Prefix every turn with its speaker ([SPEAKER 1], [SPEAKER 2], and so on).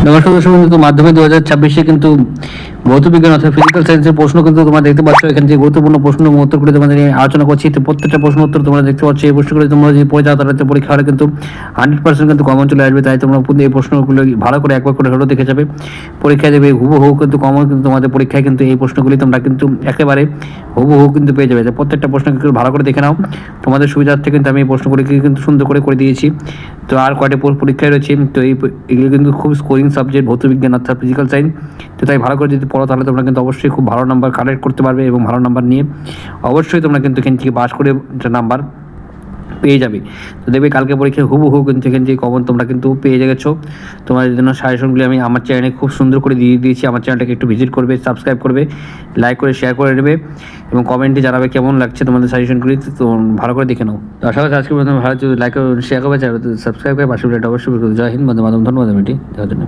[SPEAKER 1] নমস্কার দর্শক বন্ধু, মাধ্যমিক 2026 কিন্তু ভৌত বিজ্ঞান অর্থাৎ ফিজিক্যাল সায়েন্সের প্রশ্ন কিন্তু তোমরা দেখতে পাচ্ছ। এখান থেকে গুরুত্বপূর্ণ প্রশ্ন এবং উত্তর করে তোমাদের নিয়ে আলোচনা করছি। তো প্রত্যেকটা প্রশ্ন উত্তর তোমরা দেখতে পাচ্ছ। এই প্রশ্নগুলো তোমরা যদি পড়ে যাও তাহলে পরীক্ষা হলে কিন্তু 100% কিন্তু কমন চলে আসবে। তাই তোমরা এই প্রশ্নগুলো ভালো করে একবার করে হলেও দেখে যাবে, পরীক্ষায় দেবে হুবহু কিন্তু কমন কিন্তু তোমাদের পরীক্ষায় কিন্তু এই প্রশ্নগুলি তোমরা কিন্তু একেবারে হুবহু কিন্তু পেয়ে যাবে। প্রত্যেকটা প্রশ্ন কিন্তু ভালো করে দেখে নাও, তোমাদের সুবিধার্থে কিন্তু আমি এই প্রশ্নগুলিকে কিন্তু সুন্দর করে দিয়েছি। তো আর কয়টা পরীক্ষায় রয়েছে, তো এগুলো কিন্তু খুব স্কোরিং সাবজেক্ট ভৌত বিজ্ঞান অর্থাৎ ফিজিক্যাল সায়েন্স। তো তাই ভালো করে যদি পড়ো তাহলে তোমরা কিন্তু অবশ্যই খুব ভালো নাম্বার কালেক্ট করতে পারবে এবং ভালো নাম্বার নিয়ে অবশ্যই তোমরা কিন্তু এখান থেকে পাস করে নাম্বার পেয়ে যাবে। তো দেখবে কালকে পরীক্ষায় হুবহু কিন্তু এখান থেকে কমন তোমরা কিন্তু পেয়ে গেছো। তোমাদের জন্য সাজেশনগুলি আমি আমার চ্যানেলে খুব সুন্দর করে দিয়ে দিয়েছি। আমার চ্যানেলটাকে একটু ভিজিট করবে, সাবস্ক্রাইব করবে, লাইক করে শেয়ার করে নেবে এবং কমেন্টে জানাবে কেমন লাগছে তোমাদের সাজেশনগুলি। তো ভালো করে দেখে নাও। তো আশা করছি আজকে প্রথমে ভালো লাইক শেয়ার করবে, চ্যানেল সাবস্ক্রাইব করে পাশে অবশ্যই। জয় হিন্দ, বন্দে মাতরম। ধন্যবাদ এটি দেওয়ার জন্য।